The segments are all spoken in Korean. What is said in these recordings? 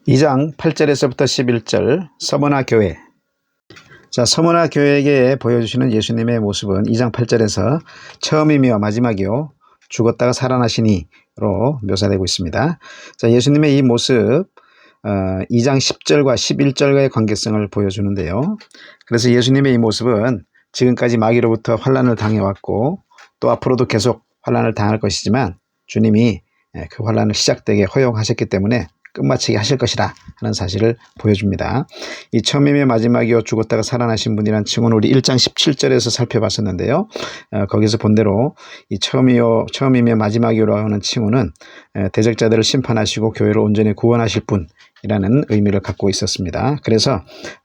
2장 8절에서부터 11절 서머나 교회. 자, 서머나 교회에게 보여주시는 예수님의 모습은 2장 8절에서 처음이며 마지막이요 죽었다가 살아나시니로 묘사되고 있습니다. 자, 예수님의 이 모습 2장 10절과 11절과의 관계성을 보여주는데요. 그래서 예수님의 이 모습은 지금까지 마귀로부터 환난을 당해왔고 또 앞으로도 계속 환난을 당할 것이지만 주님이 그 환난을 시작되게 허용하셨기 때문에 끝마치게 하실 것이라 하는 사실을 보여줍니다. 이 처음이며 마지막이요 죽었다가 살아나신 분이라는 칭호는 우리 1장 17절에서 살펴봤었는데요. 거기서 본대로 이 처음이며 마지막이요라고 하는 칭호는 대적자들을 심판하시고 교회를 온전히 구원하실 분이라는 의미를 갖고 있었습니다. 그래서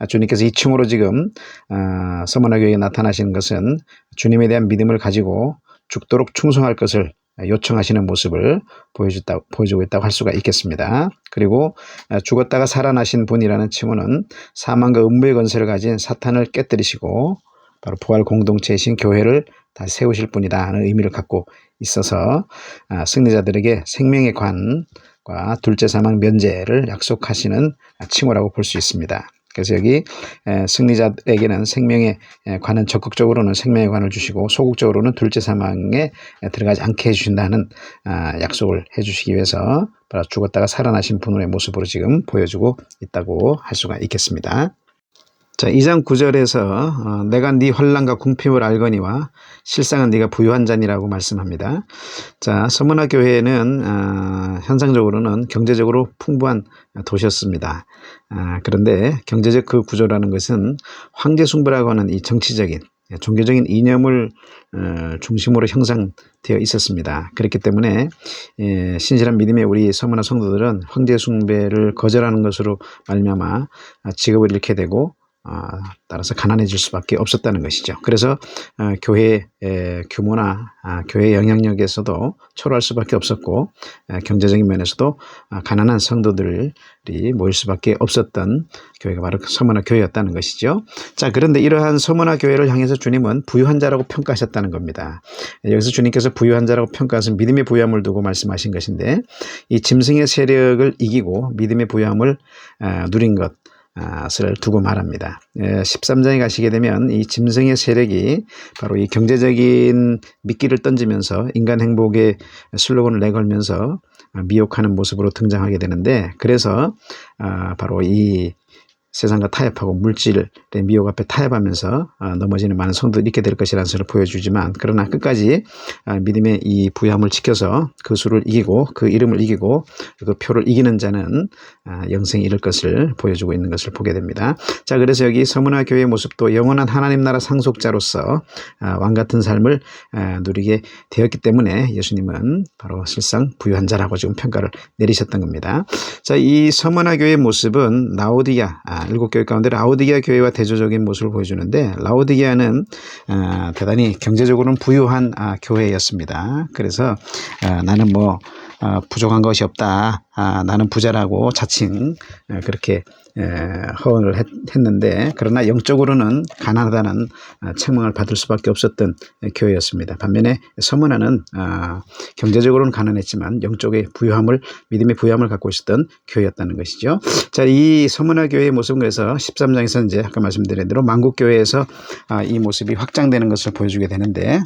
주님께서 이 칭호로 지금 서머나 교회에 나타나시는 것은 주님에 대한 믿음을 가지고 죽도록 충성할 것을 요청하시는 모습을 보여주고 있다고 할 수가 있겠습니다. 그리고 죽었다가 살아나신 분이라는 칭호는 사망과 음부의 권세를 가진 사탄을 깨뜨리시고 바로 부활 공동체이신 교회를 다시 세우실 분이다 하는 의미를 갖고 있어서 승리자들에게 생명의 관과 둘째 사망 면제를 약속하시는 칭호라고 볼 수 있습니다. 그래서 여기 승리자에게는 생명의 관은 적극적으로는 생명의 관을 주시고 소극적으로는 둘째 사망에 들어가지 않게 해주신다는 약속을 해주시기 위해서 바로 죽었다가 살아나신 분의 모습으로 지금 보여주고 있다고 할 수가 있겠습니다. 자, 2장 9절에서 내가 네 환난과 궁핍을 알거니와 실상은 네가 부유한 자니라고 말씀합니다. 자, 서머나 교회는 현상적으로는 경제적으로 풍부한 도시였습니다. 그런데 경제적 그 구조라는 것은 황제 숭배라고 하는 이 정치적인 종교적인 이념을 중심으로 형성되어 있었습니다. 그렇기 때문에 신실한 믿음의 우리 서머나 성도들은 황제 숭배를 거절하는 것으로 말미암아 직업을 잃게 되고 따라서 가난해질 수밖에 없었다는 것이죠. 그래서 교회의 규모나 교회의 영향력에서도 초라할 수밖에 없었고 경제적인 면에서도 가난한 성도들이 모일 수밖에 없었던 교회가 바로 서머나 교회였다는 것이죠. 자, 그런데 이러한 서머나 교회를 향해서 주님은 부유한 자라고 평가하셨다는 겁니다. 여기서 주님께서 부유한 자라고 평가하신 믿음의 부유함을 두고 말씀하신 것인데 이 짐승의 세력을 이기고 믿음의 부유함을 누린 것 을 두고 말합니다. 13장에 가시게 되면 이 짐승의 세력이 바로 이 경제적인 미끼를 던지면서 인간 행복의 슬로건을 내걸면서 미혹하는 모습으로 등장하게 되는데 그래서 바로 이 세상과 타협하고 물질의 미혹 앞에 타협하면서 넘어지는 많은 성도들이 있게 될 것이라는 것을 보여주지만 그러나 끝까지 믿음의 이 부유함을 지켜서 그 수를 이기고 그 이름을 이기고 그 표를 이기는 자는 영생에 이를 것을 보여주고 있는 것을 보게 됩니다. 자, 그래서 여기 서머나 교회의 모습도 영원한 하나님 나라 상속자로서 왕같은 삶을 누리게 되었기 때문에 예수님은 바로 실상 부유한 자라고 지금 평가를 내리셨던 겁니다. 자, 이 서머나 교회의 모습은 라오디게아 일곱 교회 가운데 라오디게아 교회와 대조적인 모습을 보여주는데 라오디게아는 대단히 경제적으로는 부유한 교회였습니다. 그래서 나는 부족한 것이 없다. 나는 부자라고 자칭 그렇게 허언을 했는데 그러나 영적으로는 가난하다는 책망을 받을 수밖에 없었던 교회였습니다. 반면에 서머나는 경제적으로는 가난했지만 영적의 부유함을 믿음의 부유함을 갖고 있었던 교회였다는 것이죠. 자, 이 서머나 교회의 모습은 그래서 13장에서 이제 아까 말씀드린 대로 만국교회에서 이 모습이 확장되는 것을 보여주게 되는데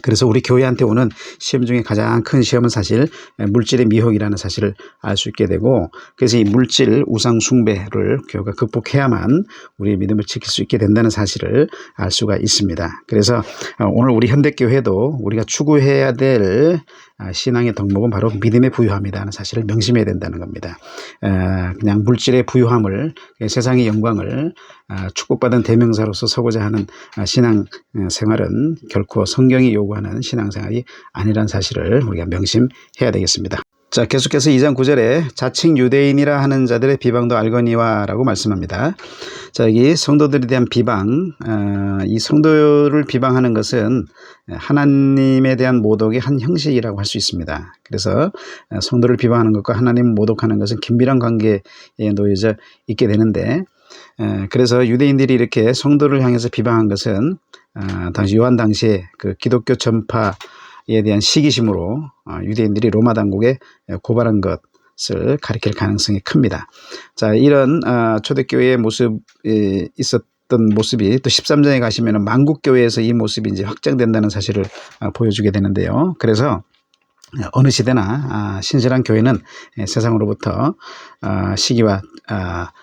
그래서 우리 교회한테 오는 시험 중에 가장 큰 시험은 사실 물질의 미혹이라는 사실을 알 수 있게 되고 그래서 이 물질 우상 숭배를 교회가 극복해야만 우리의 믿음을 지킬 수 있게 된다는 사실을 알 수가 있습니다. 그래서 오늘 우리 현대교회도 우리가 추구해야 될 신앙의 덕목은 바로 믿음의 부유함이라는 사실을 명심해야 된다는 겁니다. 그냥 물질의 부유함을 세상의 영광을 축복받은 대명사로서 서고자 하는 신앙 생활은 결코 성경이 요구하는 신앙생활이 아니라는 사실을 우리가 명심해야 되겠습니다. 자, 계속해서 2장 9절에 자칭 유대인이라 하는 자들의 비방도 알거니와 라고 말씀합니다. 자, 여기 성도들에 대한 비방, 이 성도를 비방하는 것은 하나님에 대한 모독의 한 형식이라고 할 수 있습니다. 그래서 성도를 비방하는 것과 하나님을 모독하는 것은 긴밀한 관계에 놓여져 있게 되는데 그래서 유대인들이 이렇게 성도를 향해서 비방한 것은 당시 요한 당시에 그 기독교 전파에 대한 시기심으로 유대인들이 로마 당국에 고발한 것 것을 가리킬 가능성이 큽니다. 자, 이런 초대교회의 모습이 있었던 모습이 또 13장에 가시면 만국교회에서 이 모습이 이제 확장된다는 사실을 보여주게 되는데요. 그래서 어느 시대나 신실한 교회는 세상으로부터 시기와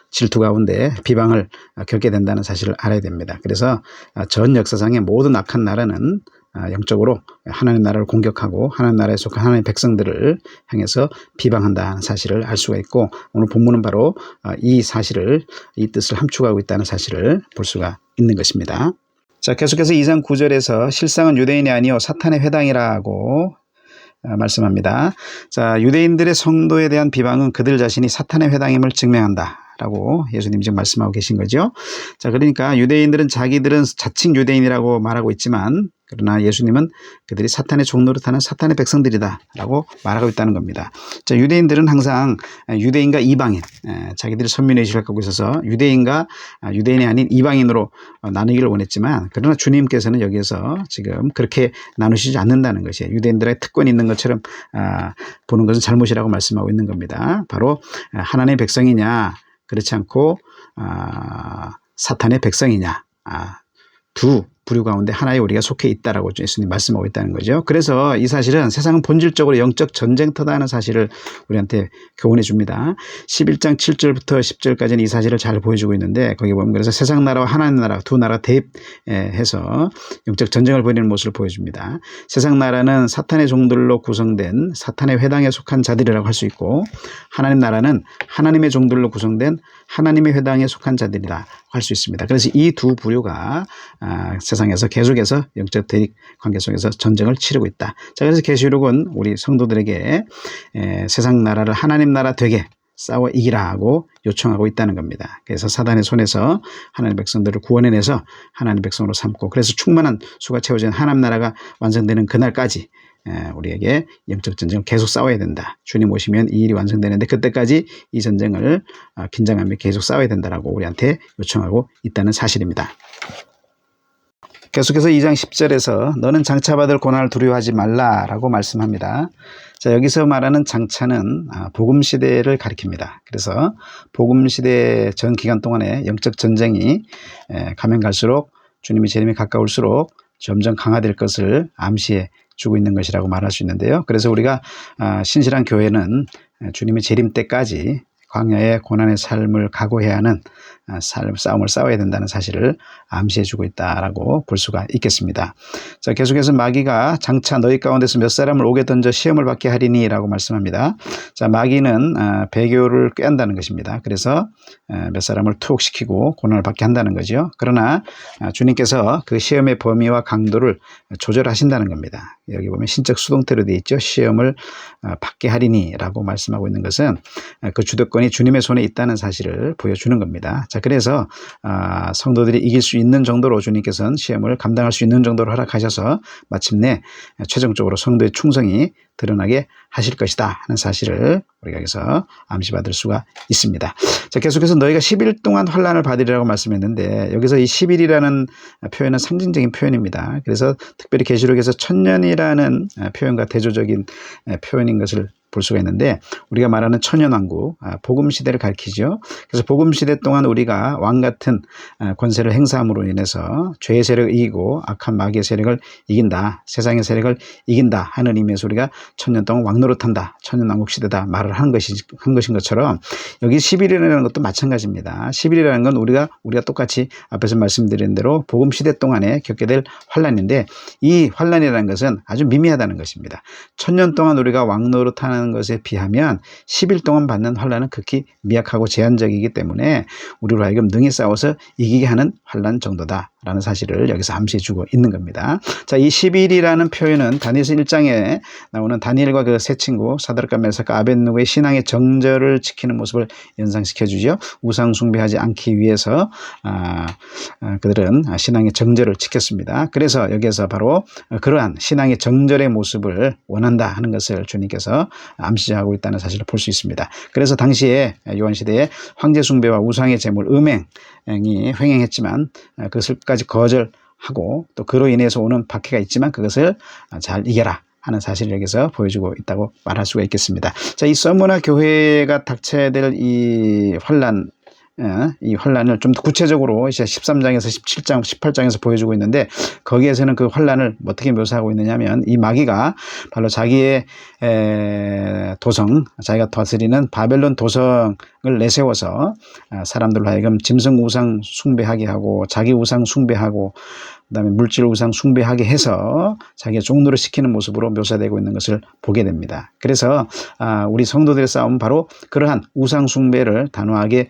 질투 가운데 비방을 겪게 된다는 사실을 알아야 됩니다. 그래서 전 역사상의 모든 악한 나라는 영적으로 하나님 나라를 공격하고 하나님 나라에 속한 하나님의 백성들을 향해서 비방한다는 사실을 알 수가 있고, 오늘 본문은 바로 이 사실을, 이 뜻을 함축하고 있다는 사실을 볼 수가 있는 것입니다. 자, 계속해서 2장 9절에서 실상은 유대인이 아니요 사탄의 회당이라고 말씀합니다. 자, 유대인들의 성도에 대한 비방은 그들 자신이 사탄의 회당임을 증명한다 라고 예수님이 지금 말씀하고 계신 거죠. 자, 그러니까 유대인들은 자기들은 자칭 유대인이라고 말하고 있지만, 그러나 예수님은 그들이 사탄의 종노릇하는 사탄의 백성들이다 라고 말하고 있다는 겁니다. 자, 유대인들은 항상 유대인과 이방인, 자기들이 선민의식을 갖고 있어서 유대인과 유대인이 아닌 이방인으로 나누기를 원했지만, 그러나 주님께서는 여기에서 지금 그렇게 나누시지 않는다는 것이에요. 유대인들의 특권이 있는 것처럼 보는 것은 잘못이라고 말씀하고 있는 겁니다. 바로 하나님의 백성이냐, 그렇지 않고 사탄의 백성이냐, 두 부류 가운데 하나에 우리가 속해 있다라고 예수님 말씀하고 있다는 거죠. 그래서 이 사실은 세상은 본질적으로 영적 전쟁터다 하는 사실을 우리한테 교훈해 줍니다. 11장 7절부터 10절까지는 이 사실을 잘 보여주고 있는데, 거기 보면 그래서 세상 나라와 하나님 나라 두 나라 대입해서 영적 전쟁을 벌이는 모습을 보여줍니다. 세상 나라는 사탄의 종들로 구성된 사탄의 회당에 속한 자들이라고 할 수 있고, 하나님 나라는 하나님의 종들로 구성된 하나님의 회당에 속한 자들이라 할 수 있습니다. 그래서 이 두 부류가 세상에서 계속해서 영적 대립 관계 속에서 전쟁을 치르고 있다. 자, 그래서 계시록은 우리 성도들에게 세상 나라를 하나님 나라 되게 싸워 이기라고 요청하고 있다는 겁니다. 그래서 사단의 손에서 하나님 백성들을 구원해내서 하나님 백성으로 삼고, 그래서 충만한 수가 채워진 하나님 나라가 완성되는 그날까지 우리에게 영적 전쟁을 계속 싸워야 된다. 주님 오시면 이 일이 완성되는데 그때까지 이 전쟁을 긴장하며 계속 싸워야 된다라고 우리한테 요청하고 있다는 사실입니다. 계속해서 2장 10절에서 너는 장차받을 고난을 두려워하지 말라라고 말씀합니다. 자, 여기서 말하는 장차는 복음시대를 가리킵니다. 그래서 복음시대 전 기간 동안에 영적 전쟁이 가면 갈수록 주님의 재림이 가까울수록 점점 강화될 것을 암시해 주고 있는 것이라고 말할 수 있는데요. 그래서 우리가 신실한 교회는 주님의 재림 때까지 광야의 고난의 삶을 각오해야 하는 싸움을 싸워야 된다는 사실을 암시해주고 있다라고 볼 수가 있겠습니다. 자, 계속해서 마귀가 장차 너희 가운데서 몇 사람을 옥에 던져 시험을 받게 하리니 라고 말씀합니다. 자, 마귀는 배교를 꾀한다는 것입니다. 그래서 몇 사람을 투옥시키고 고난을 받게 한다는 거죠. 그러나 주님께서 그 시험의 범위와 강도를 조절하신다는 겁니다. 여기 보면 신적 수동태로 되어 있죠. 시험을 받게 하리니 라고 말씀하고 있는 것은 그 주도권이 주님의 손에 있다는 사실을 보여주는 겁니다. 자, 그래서 성도들이 이길 수 있는 정도로 주님께서는 시험을 감당할 수 있는 정도로 허락하셔서 마침내 최종적으로 성도의 충성이 드러나게 하실 것이다 하는 사실을 우리가 여기서 암시받을 수가 있습니다. 자, 계속해서 너희가 10일 동안 환난을 받으리라고 말씀했는데, 여기서 이 10일이라는 표현은 상징적인 표현입니다. 그래서 특별히 계시록에서 천년이라는 표현과 대조적인 표현인 것을 볼 수가 있는데, 우리가 말하는 천년왕국, 복음시대를 가리키죠. 그래서 복음시대 동안 우리가 왕같은 권세를 행사함으로 인해서 죄의 세력을 이기고 악한 마귀의 세력을 이긴다, 세상의 세력을 이긴다 하는 의미에서 우리가 천년 동안 왕노릇한다, 천년왕국 시대다 말을 한 것인 것처럼, 여기 10일이라는 것도 마찬가지입니다. 10일이라는 건 우리가 똑같이 앞에서 말씀드린 대로 복음시대 동안에 겪게 될 환난인데, 이 환난이라는 것은 아주 미미하다는 것입니다. 천년 동안 우리가 왕노릇하는 것에 비하면 10일 동안 받는 환난은 극히 미약하고 제한적이기 때문에 우리로 하여금 능히 싸워서 이기게 하는 환난 정도다라는 사실을 여기서 암시해주고 있는 겁니다. 자, 이 10일이라는 표현은 다니엘서 1장에 나오는 다니엘과 그 세 친구 사드락과 메삭과 아벳느고의 신앙의 정절을 지키는 모습을 연상시켜주죠. 우상 숭배하지 않기 위해서 그들은 신앙의 정절을 지켰습니다. 그래서 여기에서 바로 그러한 신앙의 정절의 모습을 원한다 하는 것을 주님께서 암시하고 있다는 사실을 볼 수 있습니다. 그래서 당시에 요한시대에 황제 숭배와 우상의 제물 음행이 횡행했지만 그것을까지 거절하고, 또 그로 인해서 오는 박해가 있지만 그것을 잘 이겨라, 하는 사실을 여기서 보여주고 있다고 말할 수가 있겠습니다. 자, 이 서머나 교회가 닥쳐야 될 이 환란, 이 환란을 좀 더 구체적으로 이제 13장에서 17장, 18장에서 보여주고 있는데, 거기에서는 그 환란을 어떻게 묘사하고 있느냐면, 이 마귀가 바로 자기의 도성, 자기가 다스리는 바벨론 도성을 내세워서 사람들로 하여금 짐승 우상 숭배하게 하고, 자기 우상 숭배하고, 그다음에 물질 우상 숭배하게 해서 자기의 종노릇 시키는 모습으로 묘사되고 있는 것을 보게 됩니다. 그래서 우리 성도들의 싸움은 바로 그러한 우상 숭배를 단호하게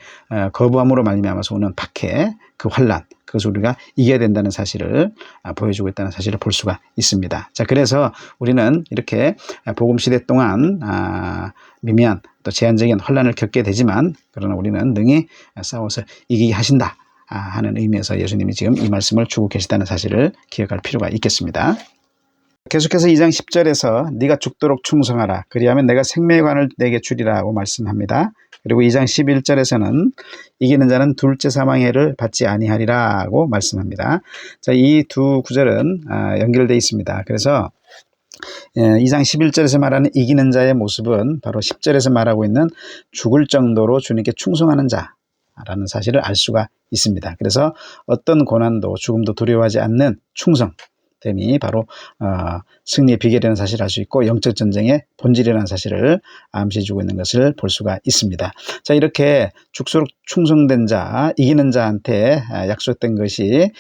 거부함으로 말미암아서 오는 박해, 그 환란, 그것을 우리가 이겨야 된다는 사실을 보여주고 있다는 사실을 볼 수가 있습니다. 자, 그래서 우리는 이렇게 복음 시대 동안 미미한 또 제한적인 환란을 겪게 되지만, 그러나 우리는 능히 싸워서 이기게 하신다 하는 의미에서 예수님이 지금 이 말씀을 주고 계시다는 사실을 기억할 필요가 있겠습니다. 계속해서 2장 10절에서 네가 죽도록 충성하라, 그리하면 내가 생명의 관을 내게 주리라 하고 말씀합니다. 그리고 2장 11절에서는 이기는 자는 둘째 사망의 해를 받지 아니하리라 고 말씀합니다. 자, 이 두 구절은 연결되어 있습니다. 그래서 2장 11절에서 말하는 이기는 자의 모습은 바로 10절에서 말하고 있는 죽을 정도로 주님께 충성하는 자라는 사실을 알 수가 있습니다. 그래서 어떤 고난도 죽음도 두려워하지 않는 충성됨이 바로 승리의 비결이라는 사실을 알 수 있고, 영적 전쟁의 본질이라는 사실을 암시해주고 있는 것을 볼 수가 있습니다. 자, 이렇게 죽도록 충성된 자, 이기는 자한테 약속된 것이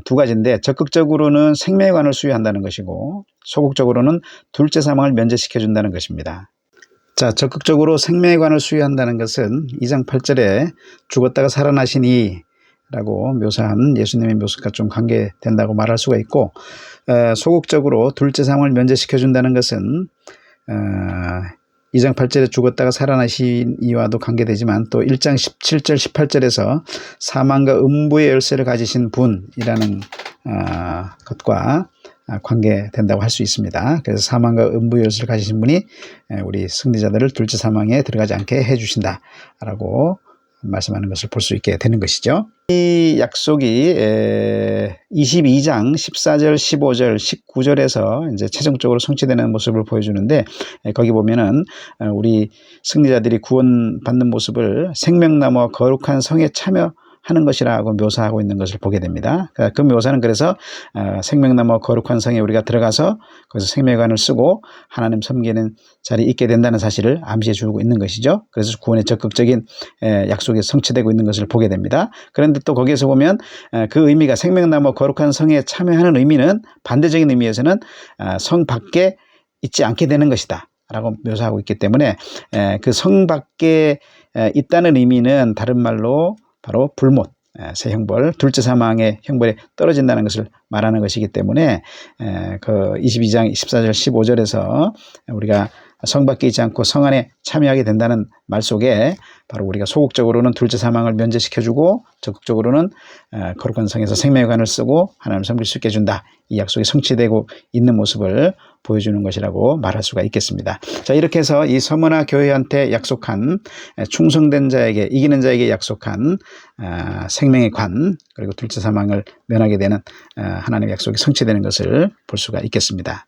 두 가지인데, 적극적으로는 생명의 관을 수여한다는 것이고, 소극적으로는 둘째 사망을 면제시켜 준다는 것입니다. 자, 적극적으로 생명의 관을 수여한다는 것은 2장 8절에 죽었다가 살아나시니 라고 묘사한 예수님의 묘사가 좀 관계된다고 말할 수가 있고, 소극적으로 둘째 사망을 면제시켜 준다는 것은 2장 8절에 죽었다가 살아나신 이와도 관계되지만, 또 1장 17절 18절에서 사망과 음부의 열쇠를 가지신 분이라는 것과 관계된다고 할 수 있습니다. 그래서 사망과 음부의 열쇠를 가지신 분이 우리 승리자들을 둘째 사망에 들어가지 않게 해주신다라고 말씀하는 것을 볼 수 있게 되는 것이죠. 이 약속이 22장 14절, 15절, 19절에서 이제 최종적으로 성취되는 모습을 보여주는데, 거기 보면은 우리 승리자들이 구원받는 모습을 생명나무와 거룩한 성에 참여하는 것이라고 묘사하고 있는 것을 보게 됩니다. 그 묘사는 그래서 생명나무와 거룩한 성에 우리가 들어가서 거기서 생명관을 쓰고 하나님 섬기는 자리에 있게 된다는 사실을 암시해 주고 있는 것이죠. 그래서 구원의 적극적인 약속이 성취되고 있는 것을 보게 됩니다. 그런데 또 거기에서 보면 그 의미가 생명나무와 거룩한 성에 참여하는 의미는 반대적인 의미에서는 성 밖에 있지 않게 되는 것이다 라고 묘사하고 있기 때문에, 그 성 밖에 있다는 의미는 다른 말로 바로 불못, 새 형벌, 둘째 사망의 형벌에 떨어진다는 것을 말하는 것이기 때문에, 그 22장 14절 15절에서 우리가 성 밖에 있지 않고 성 안에 참여하게 된다는 말 속에 바로 우리가 소극적으로는 둘째 사망을 면제시켜주고, 적극적으로는 거룩한 성에서 생명의 관을 쓰고 하나님을 섬길 수 있게 해준다, 이 약속이 성취되고 있는 모습을 보여주는 것이라고 말할 수가 있겠습니다. 자, 이렇게 해서 이 서머나 교회한테 약속한, 충성된 자에게, 이기는 자에게 약속한 생명의 관, 그리고 둘째 사망을 면하게 되는 하나님의 약속이 성취되는 것을 볼 수가 있겠습니다.